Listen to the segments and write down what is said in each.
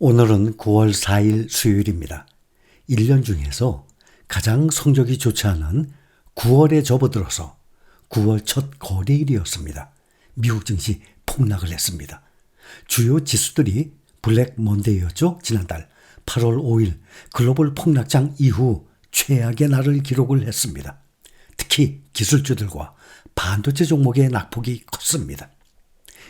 오늘은 9월 4일 수요일입니다. 1년 중에서 가장 성적이 좋지 않은 9월에 접어들어서 9월 첫 거래일이었습니다. 미국 증시 폭락을 했습니다. 주요 지수들이 블랙 먼데이였죠. 지난달 8월 5일 글로벌 폭락장 이후 최악의 날을 기록을 했습니다. 특히 기술주들과 반도체 종목의 낙폭이 컸습니다.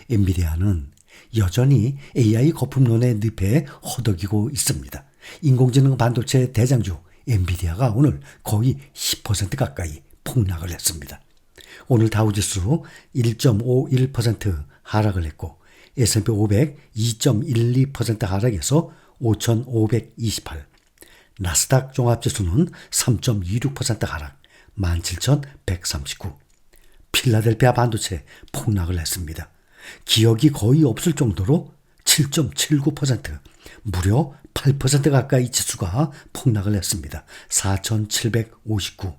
엔비디아는 여전히 AI 거품론의 늪에 허덕이고 있습니다. 인공지능 반도체 대장주 엔비디아가 오늘 거의 10% 가까이 폭락을 했습니다. 오늘 다우지수 1.51% 하락을 했고 S&P 500 2.12% 하락해서 5,528. 나스닥 종합지수는 3.26% 하락 17,139. 필라델피아 반도체 폭락을 했습니다. 기억이 거의 없을 정도로 7.79%, 무려 8% 가까이 지수가 폭락을 했습니다. 4,759.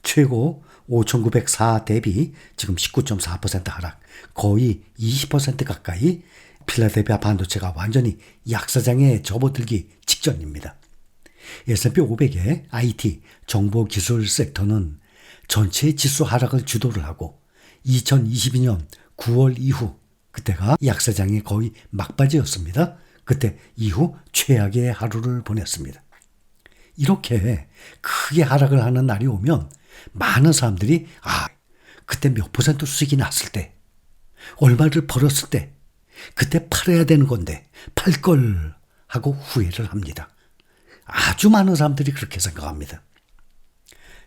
최고 5,904 대비 지금 19.4% 하락, 거의 20% 가까이 필라델피아 반도체가 완전히 약사장에 접어들기 직전입니다. S&P 500의 IT, 정보기술 섹터는 전체 지수 하락을 주도를 하고 2022년 9월 이후 그때가 약사장의 거의 막바지였습니다. 그때 이후 최악의 하루를 보냈습니다. 이렇게 크게 하락을 하는 날이 오면 많은 사람들이 그때 몇 퍼센트 수익이 났을 때 얼마를 벌었을 때 그때 팔아야 되는 건데 팔 걸 하고 후회를 합니다. 아주 많은 사람들이 그렇게 생각합니다.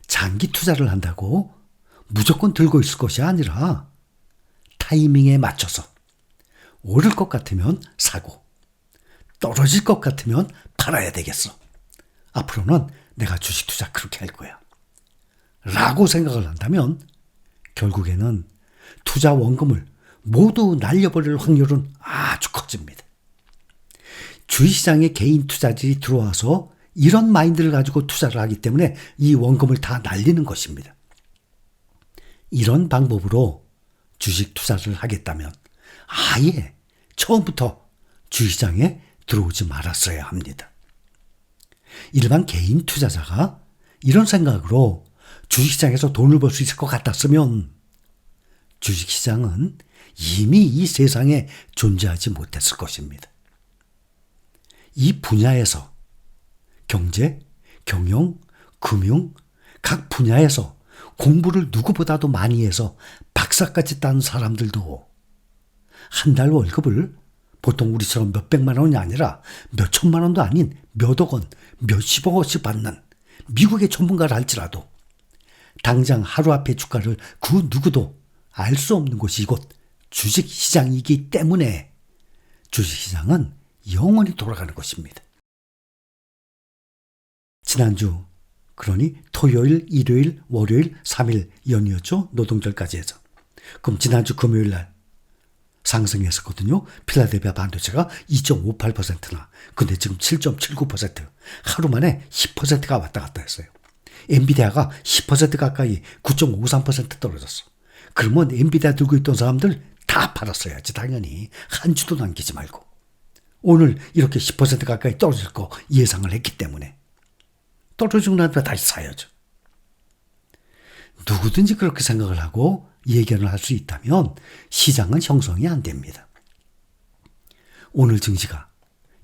장기 투자를 한다고 무조건 들고 있을 것이 아니라 타이밍에 맞춰서 오를 것 같으면 사고 떨어질 것 같으면 팔아야 되겠어. 앞으로는 내가 주식 투자 그렇게 할 거야. 라고 생각을 한다면 결국에는 투자 원금을 모두 날려버릴 확률은 아주 커집니다. 주식시장에 개인 투자들이 들어와서 이런 마인드를 가지고 투자를 하기 때문에 이 원금을 다 날리는 것입니다. 이런 방법으로 주식 투자를 하겠다면 아예 처음부터 주식시장에 들어오지 말았어야 합니다. 일반 개인 투자자가 이런 생각으로 주식시장에서 돈을 벌 수 있을 것 같았으면 주식시장은 이미 이 세상에 존재하지 못했을 것입니다. 이 분야에서 경제, 경영, 금융 각 분야에서 공부를 누구보다도 많이 해서 박사까지 딴 사람들도 한 달 월급을 보통 우리처럼 몇백만 원이 아니라 몇천만 원도 아닌 몇억 원, 몇십억 원씩 받는 미국의 전문가를 할지라도 당장 하루 앞의 주가를 그 누구도 알 수 없는 곳이 이곳 주식시장이기 때문에 주식시장은 영원히 돌아가는 것입니다. 지난주 그러니 토요일, 일요일, 월요일 3일 연이었죠. 노동절까지 해서. 그럼 지난주 금요일 날 상승했었거든요. 필라델피아 반도체가 2.58%나. 근데 지금 7.79%. 하루 만에 10%가 왔다 갔다 했어요. 엔비디아가 10% 가까이 9.53% 떨어졌어. 그러면 엔비디아 들고 있던 사람들 다 팔았어야지 당연히. 한 주도 남기지 말고. 오늘 이렇게 10% 가까이 떨어질 거 예상을 했기 때문에. 떨어지고 나면 다시 사야죠. 누구든지 그렇게 생각을 하고 예견을 할 수 있다면 시장은 형성이 안 됩니다. 오늘 증시가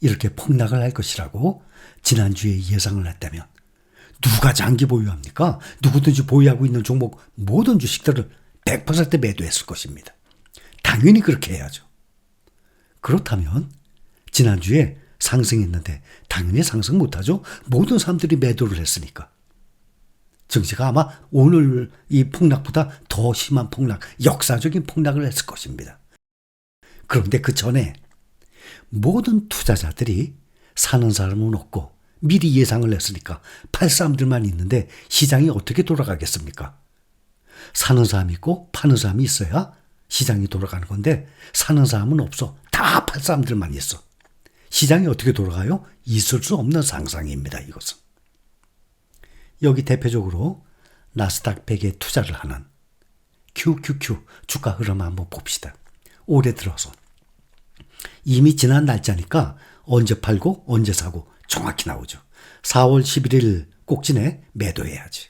이렇게 폭락을 할 것이라고 지난주에 예상을 했다면 누가 장기 보유합니까? 누구든지 보유하고 있는 종목 모든 주식들을 100% 매도했을 것입니다. 당연히 그렇게 해야죠. 그렇다면 지난주에 상승했는데 당연히 상승 못하죠. 모든 사람들이 매도를 했으니까. 증시가 아마 오늘 이 폭락보다 더 심한 폭락, 역사적인 폭락을 했을 것입니다. 그런데 그 전에 모든 투자자들이 사는 사람은 없고 미리 예상을 했으니까 팔 사람들만 있는데 시장이 어떻게 돌아가겠습니까? 사는 사람이 있고 파는 사람이 있어야 시장이 돌아가는 건데 사는 사람은 없어. 다 팔 사람들만 있어. 시장이 어떻게 돌아가요? 있을 수 없는 상상입니다. 이것은. 여기 대표적으로 나스닥 100에 투자를 하는 QQQ 주가 흐름 한번 봅시다. 올해 들어서 이미 지난 날짜니까 언제 팔고 언제 사고 정확히 나오죠. 4월 11일 꼭지내 매도해야지.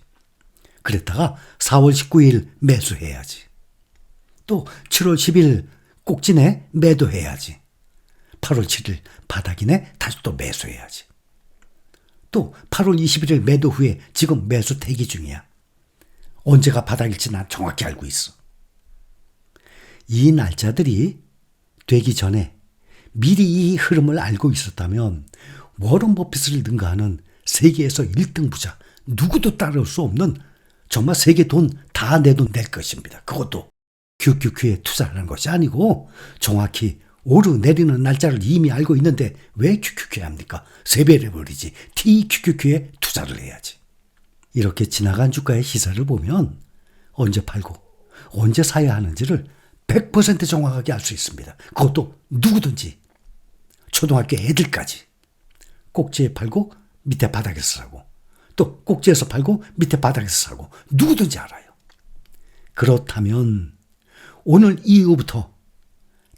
그랬다가 4월 19일 매수해야지. 또 7월 10일 꼭지내 매도해야지. 8월 7일 바닥이네 다시 또 매수해야지. 또 8월 21일 매도 후에 지금 매수 대기 중이야. 언제가 바닥일지 난 정확히 알고 있어. 이 날짜들이 되기 전에 미리 이 흐름을 알고 있었다면 워런 버핏을 능가하는 세계에서 1등 부자 누구도 따라올 수 없는 정말 세계 돈 다 내 돈 낼 것입니다. 그것도 QQQ에 투자하는 것이 아니고 정확히 오르내리는 날짜를 이미 알고 있는데 왜 QQQ에 합니까? 3배를 버리지. TQQQ에 투자를 해야지. 이렇게 지나간 주가의 시세를 보면 언제 팔고 언제 사야 하는지를 100% 정확하게 알 수 있습니다. 그것도 누구든지 초등학교 애들까지 꼭지에 팔고 밑에 바닥에서 사고 또 꼭지에서 팔고 밑에 바닥에서 사고 누구든지 알아요. 그렇다면 오늘 이후부터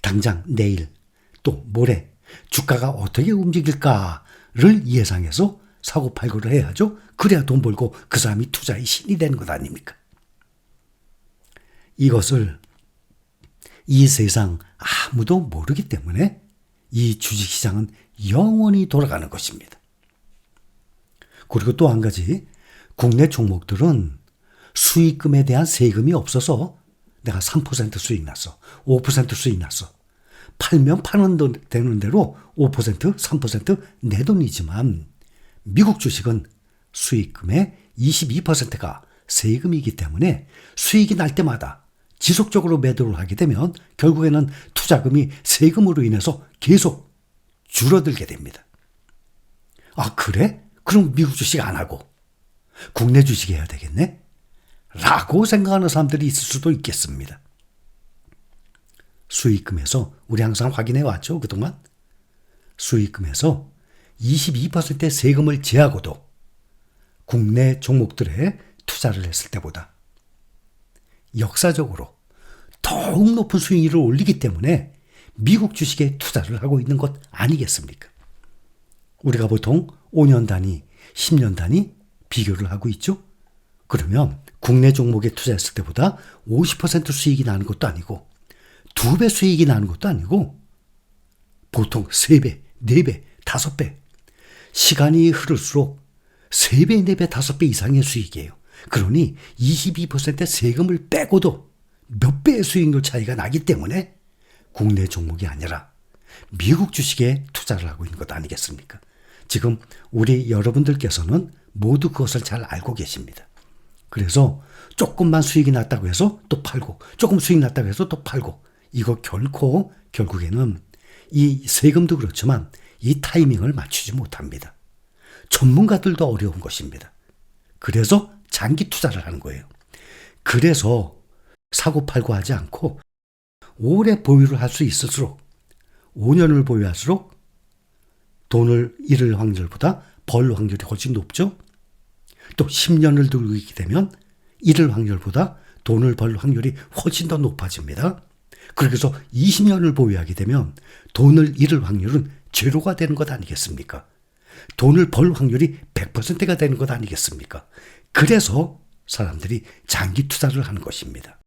당장 내일 또 모레 주가가 어떻게 움직일까를 예상해서 사고 팔고를 해야죠. 그래야 돈 벌고 그 사람이 투자의 신이 되는 것 아닙니까? 이것을 이 세상 아무도 모르기 때문에 이 주식시장은 영원히 돌아가는 것입니다. 그리고 또 한 가지, 국내 종목들은 수익금에 대한 세금이 없어서 내가 3% 수익 났어, 5% 수익 났어. 팔면 파는 되는 대로 5%, 3% 내 돈이지만 미국 주식은 수익금의 22%가 세금이기 때문에 수익이 날 때마다 지속적으로 매도를 하게 되면 결국에는 투자금이 세금으로 인해서 계속 줄어들게 됩니다. 아, 그래? 그럼 미국 주식 안 하고 국내 주식 해야 되겠네? 라고 생각하는 사람들이 있을 수도 있겠습니다. 수익금에서 우리 항상 확인해 왔죠, 그동안? 수익금에서 22%의 세금을 제하고도 국내 종목들에 투자를 했을 때보다 역사적으로 더욱 높은 수익률을 올리기 때문에 미국 주식에 투자를 하고 있는 것 아니겠습니까? 우리가 보통 5년 단위, 10년 단위 비교를 하고 있죠? 그러면 국내 종목에 투자했을 때보다 50% 수익이 나는 것도 아니고 2배 수익이 나는 것도 아니고 보통 3배, 4배, 5배 시간이 흐를수록 3배, 4배, 5배 이상의 수익이에요. 그러니 22%의 세금을 빼고도 몇 배의 수익률 차이가 나기 때문에 국내 종목이 아니라 미국 주식에 투자를 하고 있는 것 아니겠습니까? 지금 우리 여러분들께서는 모두 그것을 잘 알고 계십니다. 그래서 조금만 수익이 났다고 해서 또 팔고 조금 수익 났다고 해서 또 팔고 이거 결코 결국에는 이 세금도 그렇지만 이 타이밍을 맞추지 못합니다. 전문가들도 어려운 것입니다. 그래서 장기 투자를 하는 거예요. 그래서 사고 팔고 하지 않고 오래 보유를 할 수 있을수록 5년을 보유할수록 돈을 잃을 확률보다 벌 확률이 훨씬 높죠. 또 10년을 들고 있게 되면 잃을 확률보다 돈을 벌 확률이 훨씬 더 높아집니다. 그래서 20년을 보유하게 되면 돈을 잃을 확률은 제로가 되는 것 아니겠습니까? 돈을 벌 확률이 100%가 되는 것 아니겠습니까? 그래서 사람들이 장기 투자를 하는 것입니다.